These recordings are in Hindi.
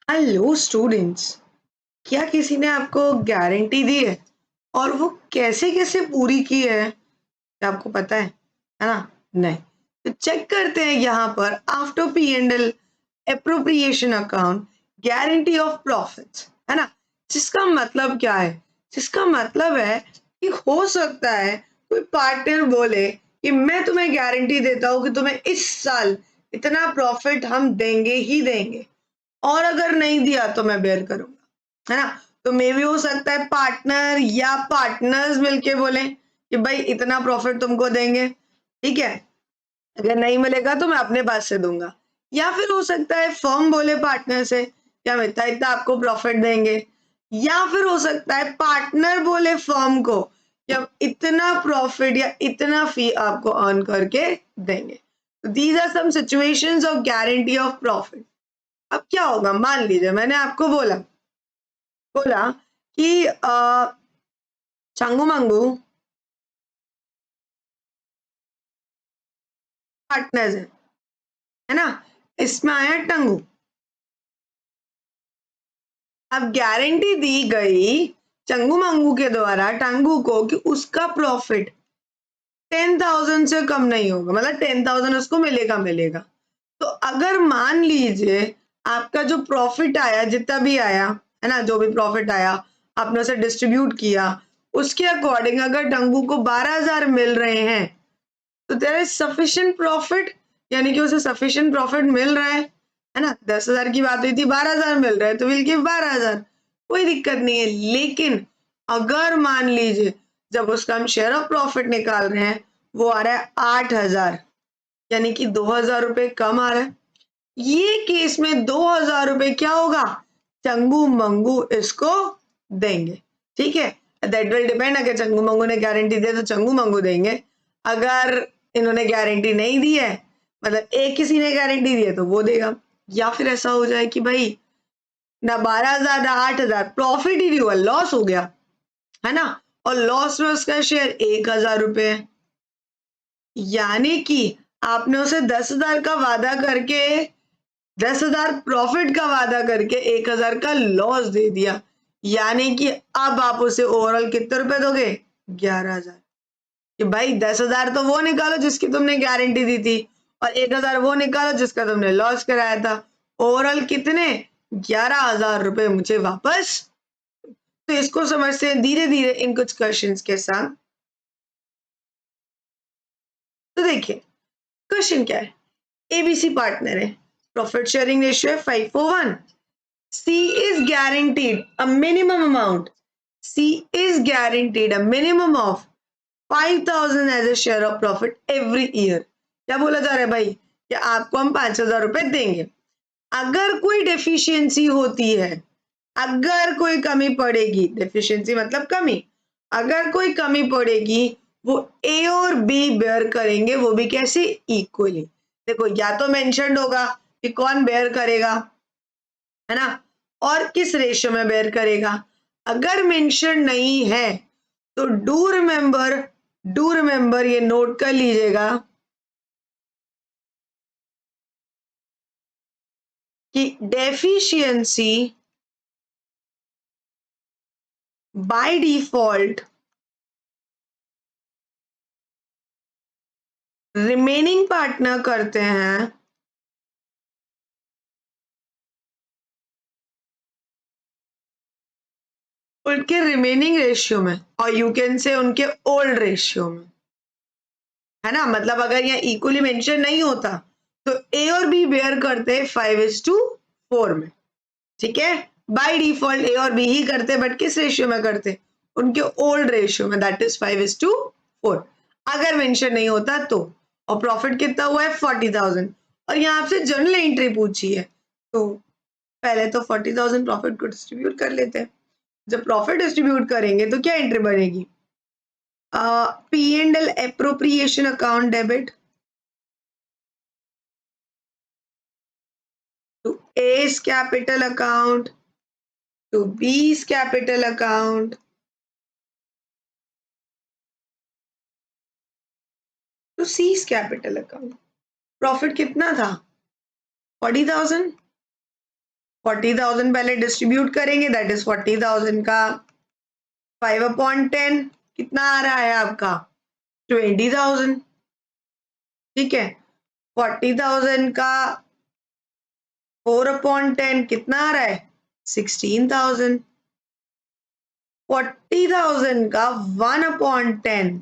Hello students. क्या किसी ने आपको गारंटी दी है और वो कैसे कैसे पूरी की है क्या आपको पता है ना? नहीं। तो चेक करते हैं यहाँ पर after P and L appropriation account guarantee of profits, है ना? जिसका मतलब क्या है? जिसका मतलब है कि हो सकता है कोई पार्टनर बोले कि मैं तुम्हें गारंटी देता हूँ कि तुम्हें इस साल इतना प्रॉफिट हम देंगे ही देंगे, और अगर नहीं दिया तो मैं बेयर करूंगा, है ना? तो मे भी हो सकता है पार्टनर या पार्टनर्स मिलके बोले कि भाई इतना प्रॉफिट तुमको देंगे, ठीक है, अगर नहीं मिलेगा तो मैं अपने पास से दूंगा। या फिर हो सकता है फर्म बोले पार्टनर से कि हम इतना इतना आपको प्रॉफिट देंगे। या फिर हो सकता है पार्टनर बोले फर्म को कि हम इतना प्रॉफिट या इतना फी आपको अर्न करके देंगे। These are some situations of guarantee of profit. अब क्या होगा, मान लीजिए मैंने आपको बोला बोला कि चंगू मंगू पार्टनर्स है ना? इसमें आया टंगू। अब गारंटी दी गई चंगू मंगू के द्वारा टंगू को कि उसका प्रॉफिट 10,000 से कम नहीं होगा, मतलब 10,000 उसको मिलेगा मिलेगा। तो अगर मान लीजिए आपका जो प्रॉफिट आया, जितना भी आया, है ना, जो भी प्रॉफिट आया आपने उसे डिस्ट्रीब्यूट किया, उसके अकॉर्डिंग अगर टंगू को 12,000 मिल रहे हैं तो देयर इज सफिशिएंट प्रॉफिट, यानी कि उसे सफिशिएंट प्रॉफिट मिल रहा है ना? 10,000 की बात हुई थी, 12,000 मिल रहा है तो विल गिव 12,000, कोई दिक्कत नहीं है। लेकिन अगर मान लीजिए जब उसका हम शेयर ऑफ प्रॉफिट निकाल रहे हैं वो आ रहा है 8,000, यानी कि 2,000 रुपए कम आ रहा है, ये केस में 2,000 रुपए क्या होगा, चंगू मंगू इसको देंगे। ठीक है, दैट विल डिपेंड, अगर चंगू मंगू ने गारंटी दी तो चंगू मंगू देंगे, अगर इन्होंने गारंटी नहीं दी है, मतलब एक किसी ने गारंटी दी है तो वो देगा। या फिर ऐसा हो जाए कि भाई ना 12,000 ना 8,000, प्रॉफिट ही नहीं हुआ, लॉस हो गया, है ना? और लॉस में उसका शेयर 1,000 रुपए है, यानी कि आपने उसे 10,000 का वादा करके 10,000 प्रॉफिट का वादा करके 1,000 का लॉस दे दिया, यानी कि अब आप उसे ओवरऑल कितने रुपए दोगे, 11,000। कि भाई 10,000 तो वो निकालो जिसकी तुमने गारंटी दी थी और 1,000 वो निकालो जिसका तुमने लॉस कराया था, ओवरऑल कितने, 11,000 रुपए मुझे वापस। तो इसको समझते हैं धीरे धीरे इन कुछ क्वेश्चंस के साथ। तो देखिए क्वेश्चन क्या है, एबीसी पार्टनर है, प्रॉफिट शेयरिंग रेशियो है 5:1, C is guaranteed a minimum amount. C is guaranteed a minimum of 5,000 as a share of profit every year. क्या बोला जा रहा है भाई कि आपको हम 5,000 रुपए देंगे, अगर कोई डेफिशिएंसी होती है, अगर कोई कमी पड़ेगी, डेफिशिएंसी मतलब कमी, अगर कोई कमी पड़ेगी वो ए और बी बेयर करेंगे, वो भी कैसे, इक्वली। देखो या तो मेंशन्ड होगा कि कौन बेयर करेगा, है ना, और किस रेशियो में बेयर करेगा। अगर मेंशन नहीं है तो डू रिमेंबर ये नोट कर लीजिएगा कि deficiency by default remaining partner करते हैं उनके रिमेनिंग रेशियो में, और यू कैन से उनके ओल्ड रेशियो में, है ना? मतलब अगर यहाँ इक्वली मेंशन नहीं होता तो ए और बी बेयर करते हैं 5:4 में, ठीक है? बाय डिफॉल्ट ए और बी ही करते, बट किस रेशियो में करते, उनके ओल्ड रेशियो में, दैट इज 5:4। अगर मेंशन नहीं होता तो, और प्रॉफिट कितना हुआ है 40,000, और यहाँ आपसे जनरल एंट्री पूछी है तो पहले तो 40,000 प्रॉफिट को डिस्ट्रीब्यूट कर लेते हैं। जब प्रॉफिट डिस्ट्रीब्यूट करेंगे तो क्या एंट्री बनेगी, P and L appropriation account debit to A's capital account to B's capital account to C's capital account। Profit कितना था 40,000, 40,000 पहले डिस्ट्रीब्यूट करेंगे, दैट इज 40,000 का 5/10 कितना आ रहा है आपका 20,000। ठीक है, 40,000 का 4/10 कितना आ रहा है 16,000। 40,000 का 1/10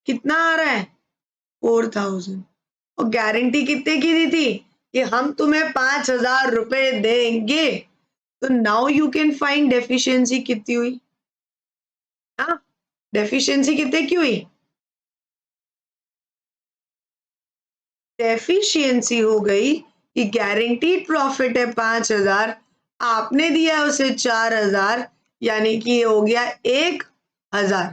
कितना आ रहा है 4,000। और गारंटी कितने की दी थी कि हम तुम्हें 5,000 रुपए देंगे। तो now you can find deficiency कितनी हुई। हाँ, डेफिशिएंसी कितने की हुई, डेफिशिएंसी हो गई कि गारंटीड प्रॉफिट है 5,000, आपने दिया उसे 4,000, यानी कि ये हो गया 1,000।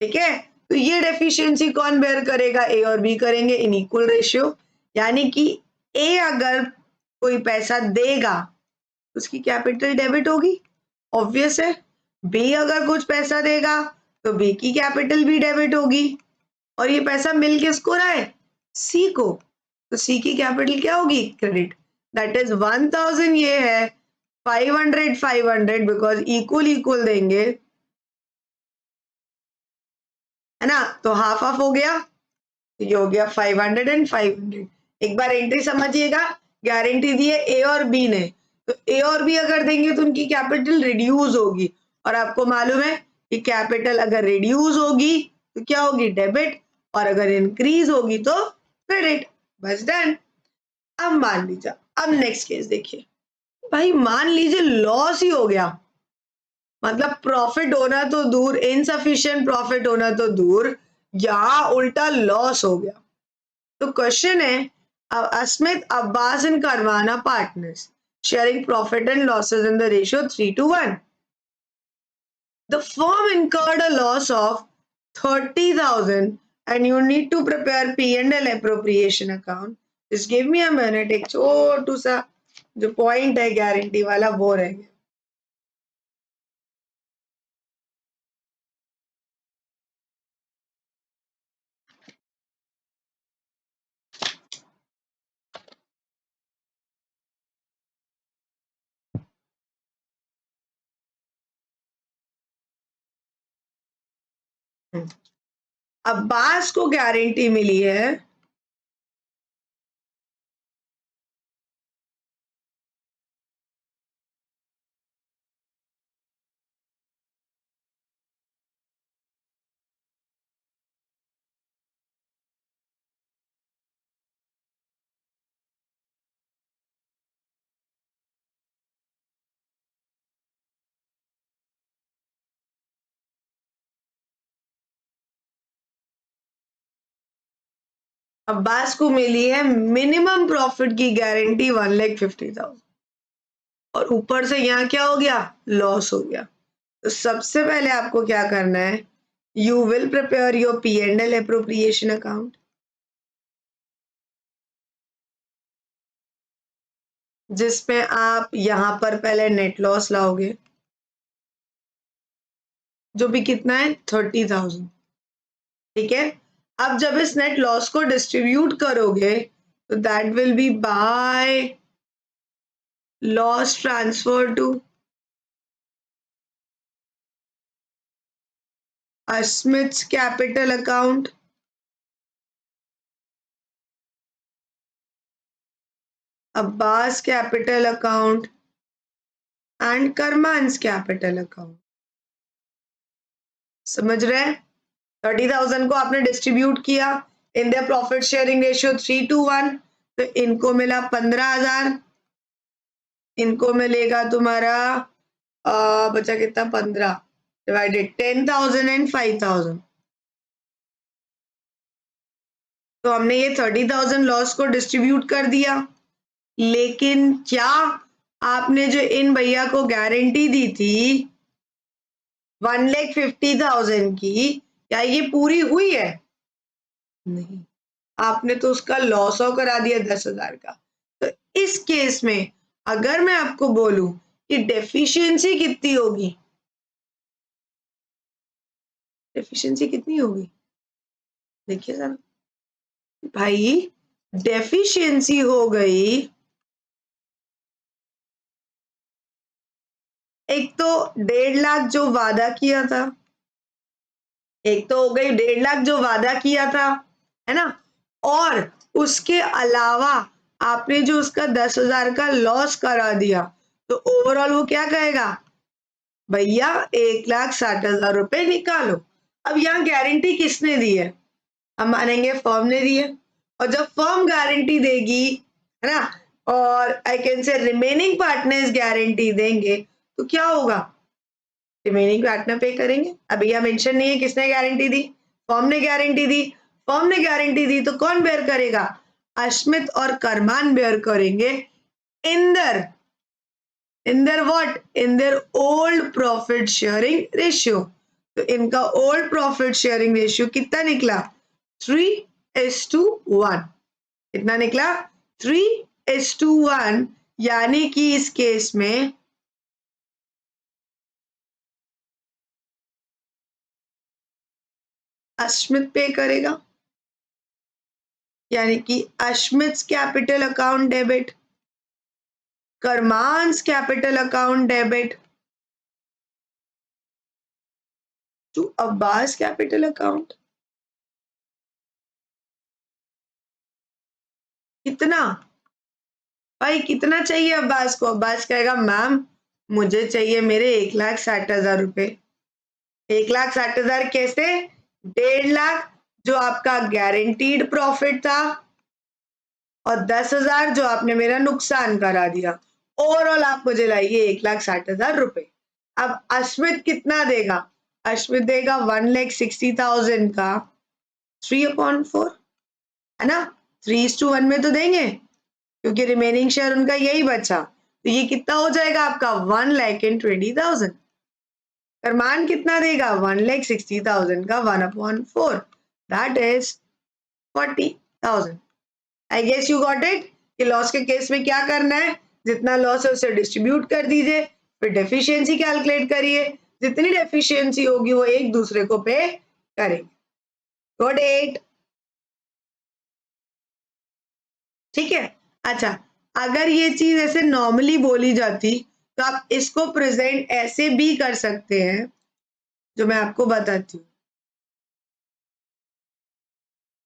ठीक है, तो ये डेफिशिएंसी कौन बेयर करेगा, ए और बी करेंगे इन इक्वल रेशियो। यानी कि ए अगर कोई पैसा देगा उसकी कैपिटल डेबिट होगी, ऑब्वियस है। बी अगर कुछ पैसा देगा तो बी की कैपिटल भी डेबिट होगी। और ये पैसा मिल किसको रहा है, सी को, तो सी की कैपिटल क्या होगी, क्रेडिट। दैट इज 1,000 ये है, 500 500 बिकॉज इक्वल इक्वल देंगे, है ना, तो हाफ हाफ हो गया, ये हो गया 500 एंड 500। एक बार एंट्री समझिएगा, गारंटी दी है ए और बी ने, तो ए और बी अगर देंगे तो उनकी कैपिटल रिड्यूस होगी, और आपको मालूम है कि कैपिटल अगर रिड्यूस होगी तो क्या होगी, डेबिट, और अगर इंक्रीज होगी तो क्रेडिट। बस डन। अब मान लीजिए, अब नेक्स्ट केस देखिए, भाई मान लीजिए लॉस ही हो गया, मतलब प्रॉफिट होना तो दूर, इनसफिशिएंट प्रॉफिट होना तो दूर, या उल्टा लॉस हो गया। तो क्वेश्चन है, अस्मित अब्बास एंड करवाना partners sharing profit and losses in the ratio 3:1. The firm incurred a loss of 30,000 and you need to prepare P&L appropriation account. Just give me a minute, एक छोटू सा जो पॉइंट है गारंटी वाला वो रह गया। अब्बास को गारंटी मिली है अब्बास को मिली है मिनिमम प्रॉफिट की गारंटी 1,50,000, और ऊपर से यहाँ क्या हो गया, लॉस हो गया। तो सबसे पहले आपको क्या करना है, you will prepare your P&L appropriation account, जिसमें आप यहां पर पहले नेट लॉस लाओगे, जो भी कितना है 30,000। ठीक है, अब जब इस नेट लॉस को डिस्ट्रीब्यूट करोगे तो that will be by loss transfer to Asmit's capital account, Abbas capital account and Karman's capital account. समझ रहे हैं, 30,000 को आपने डिस्ट्रीब्यूट किया in the profit sharing ratio 3:1, तो इनको मिला 15,000, इनको मिलेगा तुम्हारा बचा कितना 15 डिवाइडेड 10,000 एंड 5,000। तो हमने ये 30,000 लॉस को डिस्ट्रीब्यूट कर दिया, लेकिन क्या आपने जो इन भैया को गारंटी दी थी 1,50,000 की, क्या ये पूरी हुई है, नहीं, आपने तो उसका लॉस ऑफ करा दिया 10,000 का। तो इस केस में अगर मैं आपको बोलूं कि डेफिशिएंसी कितनी होगी, डेफिशिएंसी कितनी होगी, देखिए जरा भाई, डेफिशिएंसी हो गई एक तो 1.5 लाख जो वादा किया था, एक तो हो गई 1.5 लाख जो वादा किया था, है ना, और उसके अलावा आपने जो उसका 10,000 का लॉस करा दिया, तो ओवरऑल वो क्या कहेगा, भैया 1,60,000 रुपए निकालो। अब यहाँ गारंटी किसने दी है, हम मानेंगे फर्म ने दी है, और जब फर्म गारंटी देगी, है ना, और I can say remaining partners guarantee देंगे, तो क्या होगा, रिमेनिंग पार्टनर पे करेंगे। अभी यह मेंशन नहीं है किसने गारंटी दी, फर्म ने गारंटी दी। फर्म ने गारंटी दी तो कौन बेयर करेगा, अश्मित और करमान बेयर करेंगे in their what, in their old profit sharing ratio. तो इनका ओल्ड प्रॉफिट शेयरिंग रेशियो कितना निकला, 3:1। कितना निकला, 3:1, यानी कि इस केस में अश्मित पे करेगा, यानी कि Ashmit capital account debit, Karman's capital account debit to Abbas capital account. कितना भाई, कितना चाहिए अब्बास को, अब्बास कहेगा मैम मुझे चाहिए मेरे 1,60,000 रुपए। 1,60,000 कैसे, 1.5 लाख जो आपका गारंटीड प्रॉफिट था, और 10,000 जो आपने मेरा नुकसान करा दिया, ओवरऑल आप मुझे लाइए 1,60,000 रुपए। अब अश्मित कितना देगा, अश्मित देगा 1,60,000 का 3/4, है ना, 3:1 में तो देंगे, क्योंकि रिमेनिंग शेयर उनका यही बचा, तो ये कितना हो जाएगा आपका 1,20,000। करमान कितना देगा, 1,60,000 का 1/4, that is 40,000। I guess you got it, कि लॉस के केस में क्या करना है, जितना लॉस है उसे डिस्ट्रीब्यूट कर दीजिए, फिर डेफिशिएंसी कैलकुलेट करिए, जितनी डेफिशिएंसी होगी वो एक दूसरे को पे करेंगे। गॉट इट, ठीक है। अच्छा, अगर ये चीज ऐसे नॉर्मली बोली जाती तो आप इसको प्रेजेंट ऐसे भी कर सकते हैं, जो मैं आपको बताती हूँ,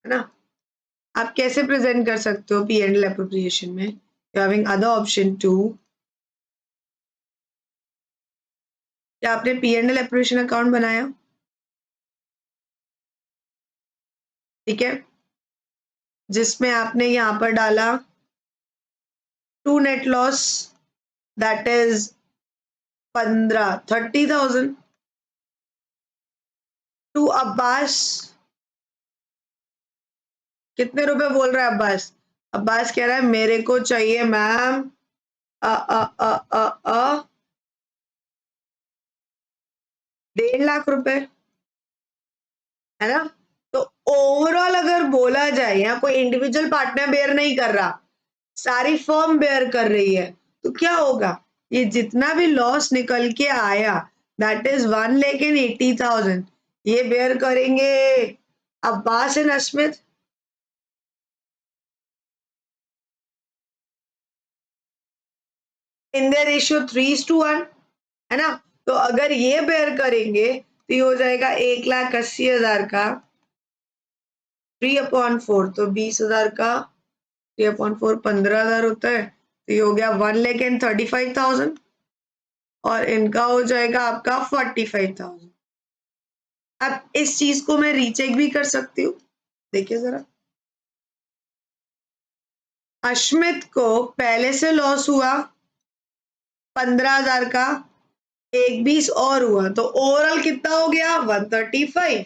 है ना। आप कैसे प्रेजेंट कर सकते हो पी एंड एल एप्रोप्रिएशन में, you having other option too. क्या आपने P and L appropriation account बनाया, ठीक है, जिसमें आपने यहां पर डाला to net loss, that is 30,000 to Abbas. कितने रुपए बोल रहा है अब्बास, अब्बास कह रहा है मेरे को चाहिए मैम 1.5 लाख रुपए, है ना। तो ओवरऑल अगर बोला जाए, यहाँ कोई इंडिविजुअल पार्टनर बेयर नहीं कर रहा, सारी फर्म बेयर कर रही है, तो क्या होगा, ये जितना भी लॉस निकल के आया दैट इज 1,80,000, ये बेयर करेंगे Abbas and Ashmit. In their ratio 3:1, है ना। तो अगर ये बेयर करेंगे तो ये हो जाएगा 1,80,000 का 3/4, तो 20,000 का 3/4 15,000 होता है, तो ये हो गया 1,35,000, और इनका हो जाएगा आपका 45,000। अब इस चीज को मैं रीचेक भी कर सकती हूँ, देखिए जरा, अश्मित को पहले से लॉस हुआ 15,000 का, 1,20 और हुआ, तो ओवरऑल कितना हो गया 135।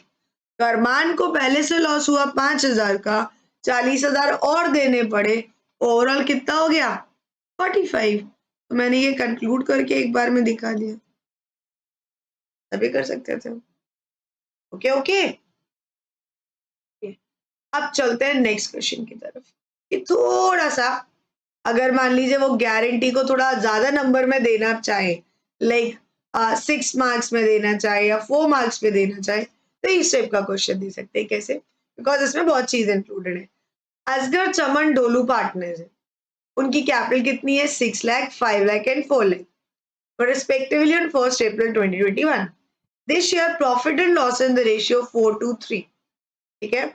करमान को पहले से लॉस हुआ 5,000 का, 40,000 और देने पड़े, ओवरऑल कितना हो गया 45। तो मैंने ये कंक्लूड करके एक बार में दिखा दिया, तभी कर सकते थे। ओके ओके, अब चलते हैं नेक्स्ट क्वेश्चन की तरफ, कि थोड़ा सा अगर मान लीजिए वो गारंटी को थोड़ा ज्यादा नंबर में देना चाहे, लाइक 6 मार्क्स में देना चाहे या 4 मार्क्स में देना चाहे, तो इस टाइप का क्वेश्चन दे सकते हैं। कैसे, बिकॉज इसमें बहुत चीज इंक्लूडेड है। असगर चमन डोलू पार्टनर्स है, उनकी कैपिटल कितनी है, 6 lakh, 5 lakh and 4 lakh. respectively on 1st April 2021. They share profit and loss in the ratio 4:3. ठीक है?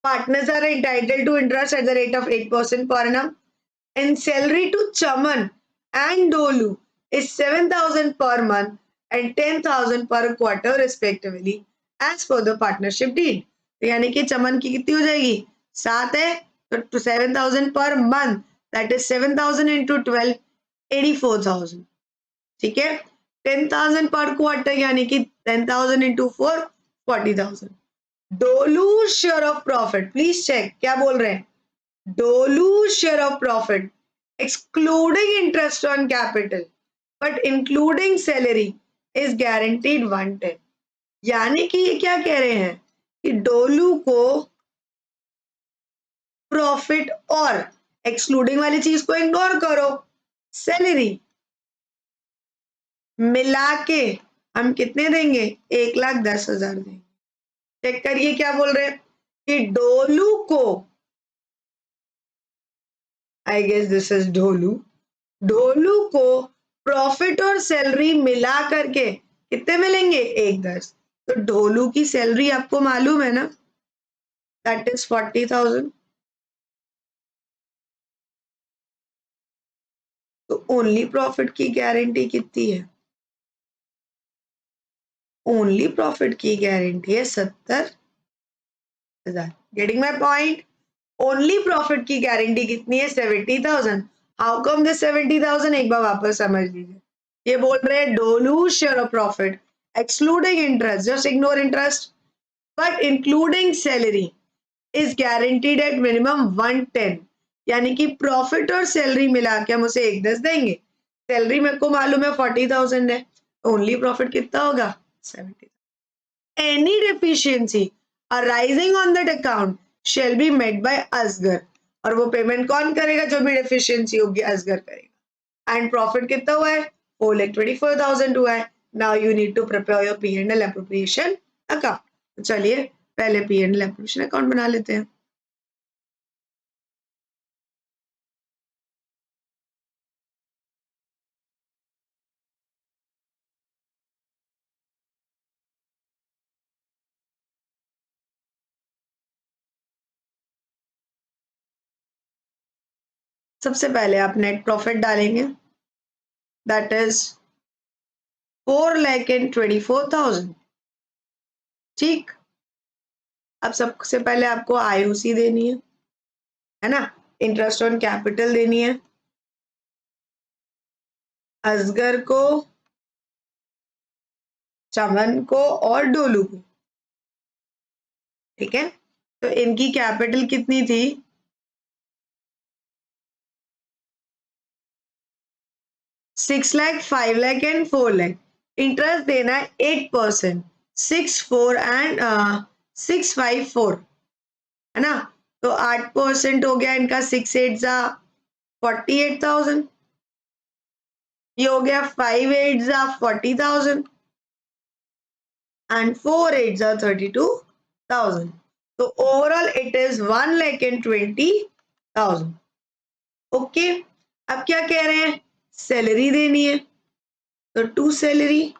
Partners are entitled to interest at the rate of 8% per annum, and salary to Chaman and Dolu is 7,000 per month and 10,000 per quarter respectively as per the partnership deed. तो यानी कि चमन की कितनी हो जाएगी? 7 है तो 7,000 per month, that is 7,000 into 12, 84,000. ठीक है? 10,000 per quarter यानी कि 10,000 into 4, 40,000. डोलू share of profit, please check क्या बोल रहे हैं? डोलू share of profit excluding interest on capital but including salary is guaranteed 110. यानी कि ये क्या कह रहे हैं कि डोलू को प्रॉफिट और एक्सक्लूडिंग वाली चीज को इग्नोर करो, सैलरी मिला के हम कितने देंगे? 1,10,000 देंगे. चेक करिए क्या बोल रहे हैं कि डोलू को, I guess this is Dholu, Dholu को प्रॉफिट और सैलरी मिला करके कितने मिलेंगे? 1,10,000. तो ढोलू की सैलरी आपको मालूम है ना, दैट इज 40,000. तो ओनली प्रॉफिट की गारंटी कितनी है? ओनली प्रॉफिट की गारंटी है 70,000. Getting my point? Only profit की गारंटी कितनी है? 70,000. How come this 70,000? एक बार वापस समझ लीजिए. ये बोल रहे हैं डोलू share of profit excluding interest, just ignore interest, but including salary is guaranteed at minimum 110. यानी कि प्रॉफिट और सैलरी मिला के हम उसे 1,10,000 देंगे. सैलरी मेरे को मालूम है 40,000 है, ओनली प्रॉफिट कितना होगा? 70,000. Any deficiency arising on that account shall be met by Asgar. और वो पेमेंट कौन करेगा? जो भी डेफिशिएंसी होगी असगर करेगा. एंड प्रॉफिट कितना हुआ है? 4,24,000 हुआ है. Now you need to prepare your P&L appropriation account. चलिए पहले P&L एप्रोप्रिएशन अकाउंट बना लेते हैं. सबसे पहले आप नेट प्रॉफिट डालेंगे, दैट इज 4,24,000. ठीक. अब सबसे पहले आपको IUC देनी है ना, इंटरेस्ट ऑन कैपिटल देनी है असगर को, चमन को और डोलू को. ठीक है. तो इनकी कैपिटल कितनी थी? 6 लाख, 5 लाख एंड 4 लाख. इंटरेस्ट देना है 8%, 6, 4 एंड 6, 5, 4 है ना. तो 8% हो गया इनका. 6, 8 जा 48,000. ये हो गया 5, 8 जा 40,000 एंड 4, 8 जा 32,000. तो ओवरऑल इट इज 1,20,000. ओके. अब क्या कह रहे हैं? सैलरी देनी है. तो टू सैलरी,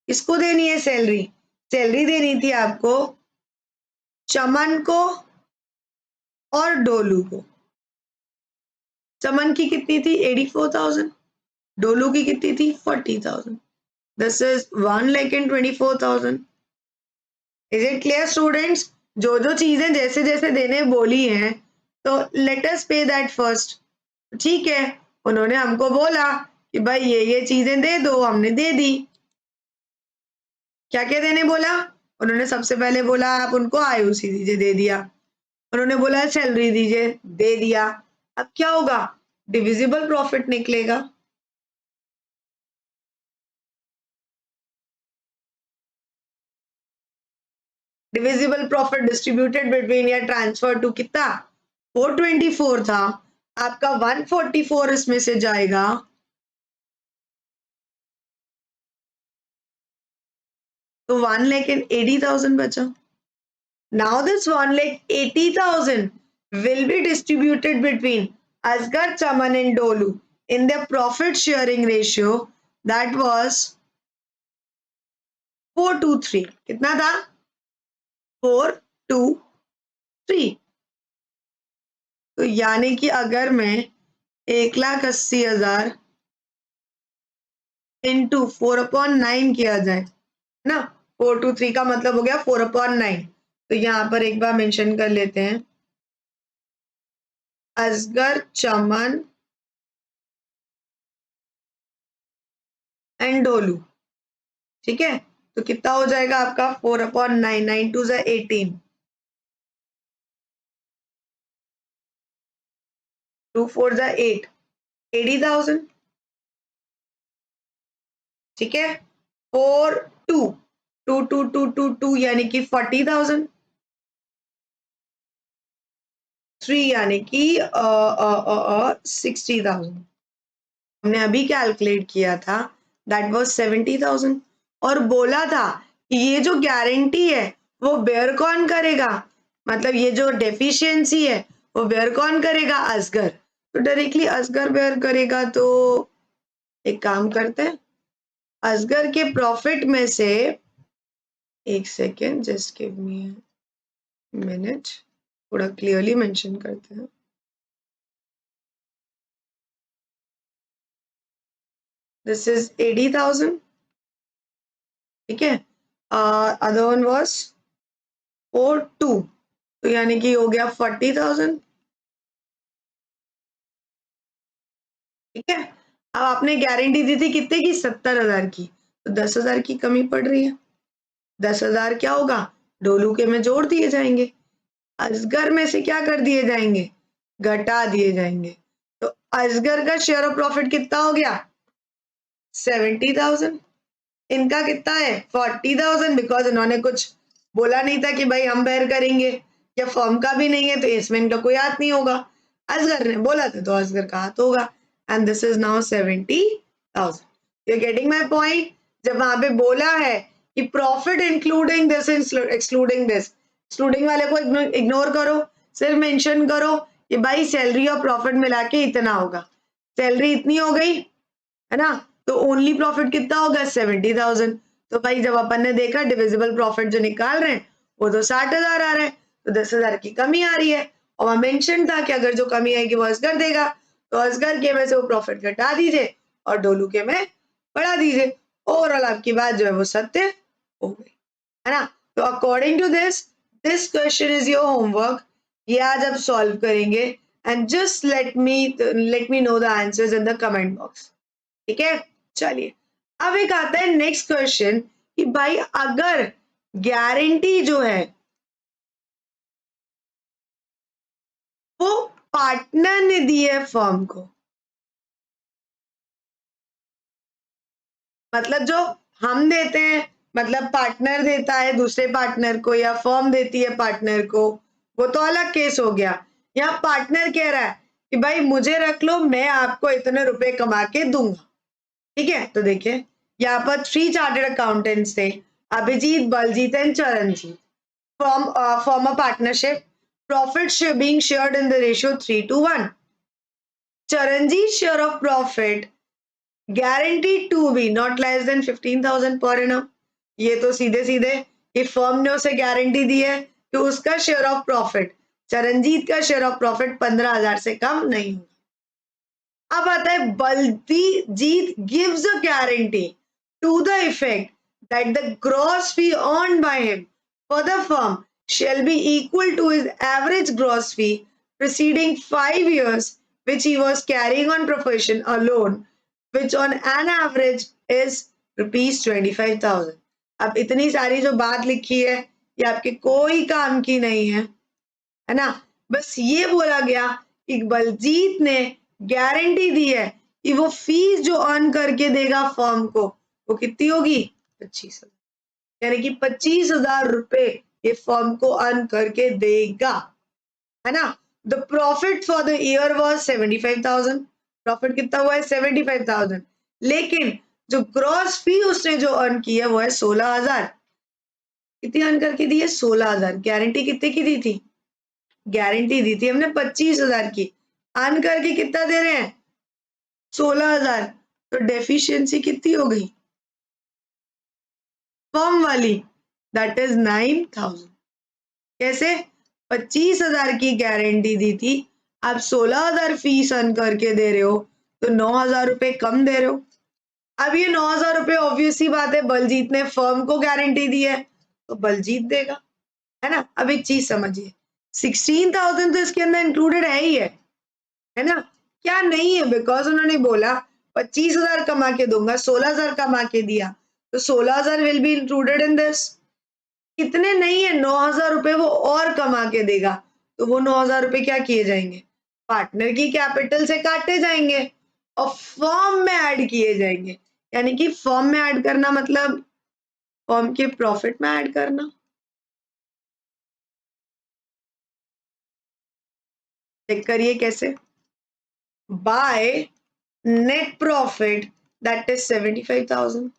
किसको देनी है सैलरी? सैलरी देनी थी आपको चमन को और डोलू को. चमन की कितनी थी? 84,000. डोलू की कितनी थी? 40,000. This is 1,24,000. Is it clear students? जो जो चीजें जैसे जैसे देने बोली हैं तो लेट अस पे दैट फर्स्ट. ठीक है. उन्होंने हमको बोला कि भाई ये चीजें दे दो, हमने दे दी. क्या क्या देने बोला? उन्होंने सबसे पहले बोला आप उनको IUC दीजिए, दे दिया. उन्होंने बोला सैलरी दीजिए, दे दिया. अब क्या होगा? डिविजिबल प्रॉफिट निकलेगा. डिविजिबल प्रॉफिट डिस्ट्रीब्यूटेड बिटवीन या ट्रांसफर टू कितना? 424 था, आपका 144 इसमें से जाएगा. तो 1,80,000 बचा. Now this 1,80,000 will be distributed between Asgar, Chaman and Dolu in their profit sharing ratio that was 423। कितना था? 423। तो यानी कि अगर मैं 1,80,000 इंटू 4/9 किया जाए ना, 423 का मतलब हो गया 4/9। तो यहाँ पर एक बार मेंशन कर लेते हैं, असगर, चमन एंड डोलू। ठीक है, तो कितना हो जाएगा आपका 4/9, 9 2 18, 2 4 8, 80,000। ठीक है, 4 2 2 2 2 2 2 यानी कि 40,000, 3 यानी कि 60,000। हमने अभी कैलकुलेट किया था, दैट वाज 70,000। और बोला था कि ये जो गारंटी है वो बेयर कौन करेगा, मतलब ये जो डेफिशिएंसी है वो बेयर कौन करेगा? असगर। तो डायरेक्टली असगर बेयर करेगा। तो एक काम करते हैं, असगर के प्रॉफिट में से, एक second, just give me minute, थोड़ा क्लियरली मेंशन करते हैं। This is 80,000। ठीक है, अदर वन वाज 4 2, तो यानी कि हो गया 40,000। ठीक है, अब आपने गारंटी दी थी कितने की? 70,000 की। तो 10,000 की कमी पड़ रही है। 10,000 क्या होगा? डोलू के में जोड़ दिए जाएंगे, असगर में से क्या कर दिए जाएंगे? घटा दिए जाएंगे। तो असगर का शेयर ऑफ प्रॉफिट कितना हो गया? 70,000। इनका कितना है? 40,000, बिकॉज इन्होंने कुछ बोला नहीं था कि भाई हम बेयर करेंगे, या फॉर्म का भी नहीं है तो इसमें इनका कोई हाथ नहीं होगा। असगर ने बोला था तो असगर का हाथ होगा। And this is now 70,000। You are getting my point? जब वहां पे बोला है कि profit including this, excluding this, excluding वाले को इग्नोर करो, सिर्फ मेंशन करो कि भाई सैलरी और प्रॉफिट मिला के इतना होगा। सैलरी इतनी हो गई है ना, तो ओनली प्रॉफिट कितना होगा? 70,000। तो भाई जब अपन ने देखा डिविजिबल प्रॉफिट जो निकाल रहे हैं वो तो 60,000 आ रहा है, तो 10,000 की कमी आ रही है। और वहां मेंशन था कि अगर जो कमी आएगी वो असगर देगा, तो असगर के में से वो प्रॉफिट घटा दीजिए और डोलू के में बढ़ा दीजिए। ओवरऑल आपकी बात जो है वो सत्य हो गई, है ना। तो according to this, this question is your homework. ये आज आप सॉल्व करेंगे, and just let me know the answers in the comment box. ठीक है, चलिए अब एक आता है नेक्स्ट क्वेश्चन कि भाई अगर गारंटी जो है वो पार्टनर ने दी है फर्म को, मतलब जो हम देते हैं, मतलब पार्टनर देता है दूसरे पार्टनर को या फर्म देती है पार्टनर को, वो तो अलग केस हो गया। यहाँ पार्टनर कह रहा है कि भाई मुझे रख लो, मैं आपको इतने रुपए कमा के दूंगा। ठीक है, तो देखिए यहाँ पर 3 चार्टर्ड अकाउंटेंट्स थे, Abhijit, Baljit and Charanjit. Form a partnership, profit being shared in the ratio 3:1. Charanjeet's share of profit guaranteed to be not less than 15,000 per annum. ये तो सीधे सीधे कि फर्म ने उसे गारंटी दी है कि उसका शेयर ऑफ प्रॉफिट, चरणजीत का शेयर ऑफ प्रॉफिट 15,000 से कम नहीं होगा। अब आता है Baljit gives a guarantee to the effect that the gross fee earned by him for the firm shall be equal to his average gross fee preceding 5 years which he was carrying on profession alone, which on an average is rupees 25,000. अब इतनी सारी जो बात लिखी है ये आपके कोई काम की नहीं है ना। बस ये बोला गया कि बलजीत ने गारंटी दी है कि वो फीस जो अर्न करके देगा फर्म को वो कितनी होगी? 25,000, यानी कि 25,000 रुपए ये फर्म को अर्न करके देगा, है ना। The profit for the year was 75,000। Profit कितना हुआ है? 75,000। लेकिन जो ग्रॉस फी उसने जो अर्न की है वो है 16,000। कितनी अर्न करके दी है? 16,000। गारंटी कितने की दी थी? गारंटी दी थी हमने 25,000 की, अर्न करके कितना दे रहे हैं? 16,000। तो डेफिशिएंसी कितनी हो गई फर्म वाली, दैट इज 9,000। कैसे? 25,000 की गारंटी दी थी, आप 16,000 फीस अर्न करके दे रहे हो, तो 9,000 रुपए कम दे रहे हो। अब ये 9,000 रुपए ऑब्वियस सी बात है बलजीत ने फर्म को गारंटी दी है, तो बलजीत देगा, है ना। अब एक चीज समझिए, 16,000 तो इसके अंदर इंक्लूडेड है ना। क्या नहीं है? बिकॉज उन्होंने बोला 25,000 कमा के दूंगा, 16,000 कमा के दिया, तो 16,000 will be included in this. कितने नहीं है? 9,000 रुपए वो और कमा के देगा, तो वो 9,000 रुपए क्या किए जाएंगे? पार्टनर की कैपिटल से काटे जाएंगे और फर्म में ऐड किए जाएंगे। यानी कि फर्म में ऐड करना मतलब फर्म के प्रॉफिट में ऐड करना। चेक करिए कैसे। By net profit that is 75,000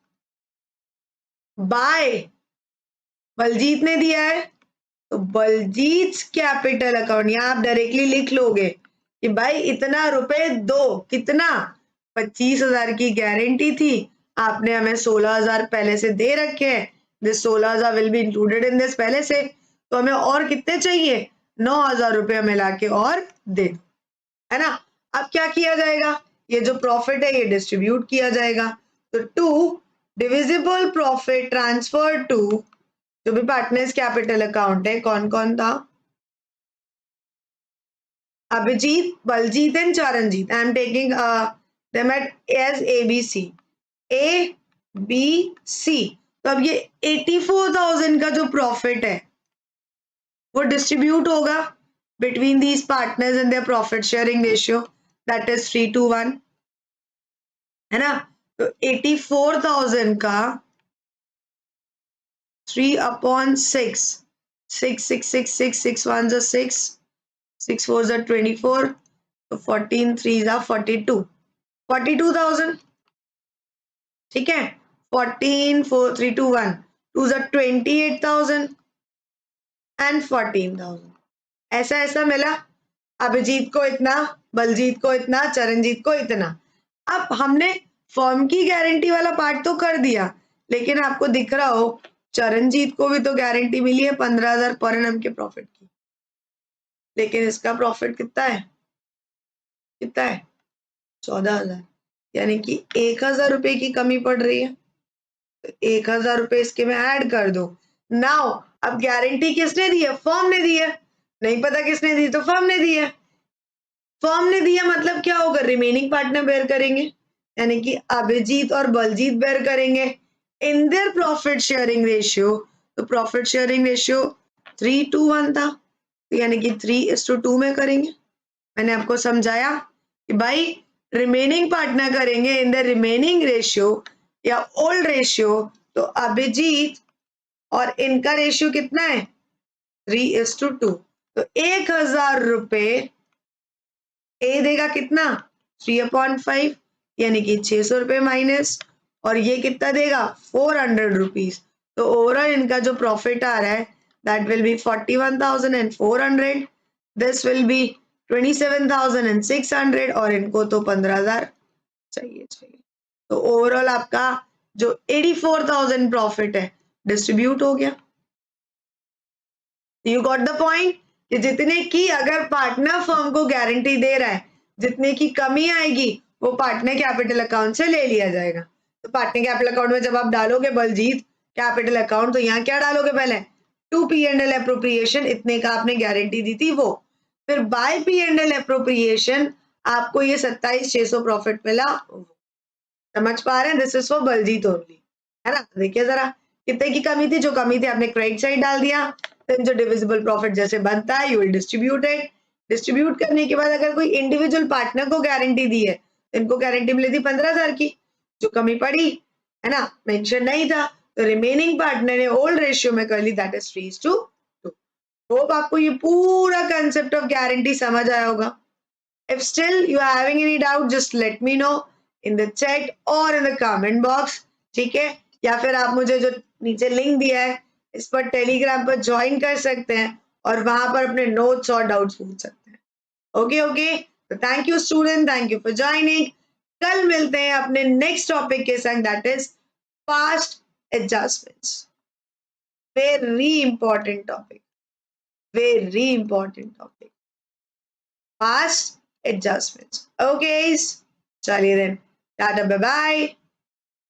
by Baljit ने दिया है, तो बलजीत कैपिटल अकाउंट, यहां आप डायरेक्टली लिख लोगे कि भाई इतना रुपए दो, कितना? 25,000 की गारंटी थी, आपने हमें 16,000 पहले से दे रखे हैं, this 16,000 will be included in this पहले से, तो हमें और कितने चाहिए? 9,000 रुपए हमें लाके और दे दो, है ना। अब क्या किया जाएगा? ये जो प्रॉफिट है ये डिस्ट्रीब्यूट किया जाएगा, तो to divisible profit transfer to, जो भी पार्टनर्स कैपिटल अकाउंट है, कौन कौन था? Abhijit, Baljit and Charanjit. I am taking them as ABC, A B C। तो अब ये 84,000 का जो प्रॉफिट है वो डिस्ट्रीब्यूट होगा between these partners in their profit sharing ratio, that is 3:1, है ना। तो 84,000 का 3/6, 6 6 6 6 6 1 6, 6 4 24, तो 14 3 42, 42,000, ठीक है। 14 4 3 2 1 2 28,000 एंड 14,000, ऐसा ऐसा मिला। अभिजीत को इतना, बलजीत को इतना, चरणजीत को इतना। अब हमने फर्म की गारंटी वाला पार्ट तो कर दिया, लेकिन आपको दिख रहा हो चरणजीत को भी तो गारंटी मिली है 15,000 पर एनम के प्रॉफिट की, लेकिन इसका प्रॉफिट कितना है? कितना है? 14,000, यानी कि 1,000 रुपए की कमी पड़ रही है, तो 1,000 रुपए इसके में ऐड कर दो। नाउ अब गारंटी किसने दी है? फर्म ने दी है। नहीं पता किसने दी, तो फर्म ने दी है। फर्म ने दिया मतलब क्या होगा? रिमेनिंग पार्टनर बेयर करेंगे, यानी कि अभिजीत और बलजीत बेयर करेंगे in their profit sharing ratio. तो प्रॉफिट शेयरिंग रेशियो 3:1 था, तो यानी कि 3:2 में करेंगे। मैंने आपको समझाया कि भाई रिमेनिंग पार्टनर करेंगे इन द रिमेनिंग रेशियो या ओल्ड रेशियो, तो अभिजीत और इनका रेशियो कितना है? 3:2। तो 1,000 रुपए ए देगा कितना? 3/5, यानी कि 600 रुपए माइनस, और ये कितना देगा? 400 रुपीज। तो ओवरऑल इनका जो प्रॉफिट आ रहा है that will B 41,400, this will be 27,600, और इनको तो 15,000 चाहिए। तो ओवरऑल आपका जो 84,000 प्रॉफिट है डिस्ट्रीब्यूट हो गया। यू गॉट द पॉइंट कि जितने की अगर पार्टनर फर्म को गारंटी दे रहा है, जितने की कमी आएगी वो पार्टनर कैपिटल अकाउंट से ले लिया जाएगा। तो पार्टनर कैपिटल अकाउंट में जब आप डालोगे बलजीत कैपिटल अकाउंट, तो यहाँ क्या डालोगे? पहले 2 P&L एप्रोप्रिएशन, इतने का आपने गारंटी दी थी वो, फिर बाय P&L एप्रोप्रिएशन आपको ये 27,600 प्रॉफिट मिला। समझ पा रहे हैं? This is for Baljit only, है ना। देखिए जरा कितने की कमी थी, जो कमी थी आपने क्रेडिट साइड डाल दिया, फिर जो डिविजिबल प्रॉफिट जैसे बनता है you will distribute it. Distribute करने के बाद अगर कोई इंडिविजुअल पार्टनर को गारंटी दी है, इनको गारंटी मिली थी 15,000 की, जो कमी पड़ी, है ना, मेंशन नहीं था, तो रिमेनिंग पार्टनर ने ओल्ड रेशियो में कर ली, दैट इज 3:2। होप आपको ये पूरा कंसेप्ट ऑफ गारंटी समझ आया होगा। If still you are having any doubt, just let me know in the chat or in the comment box, ठीक है। या फिर आप मुझे जो नीचे लिंक दिया है इस पर टेलीग्राम पर ज्वाइन कर सकते हैं और वहां पर अपने नोट्स और डाउट्स पूछ सकते हैं। ओके, तो thank you student, thank you for joining. कल मिलते हैं अपने नेक्स्ट टॉपिक के संग, that is fast adjustments. Very important topic, very important topic, fast adjustments. Okay, चलिए देन, टाटा बाय बाय।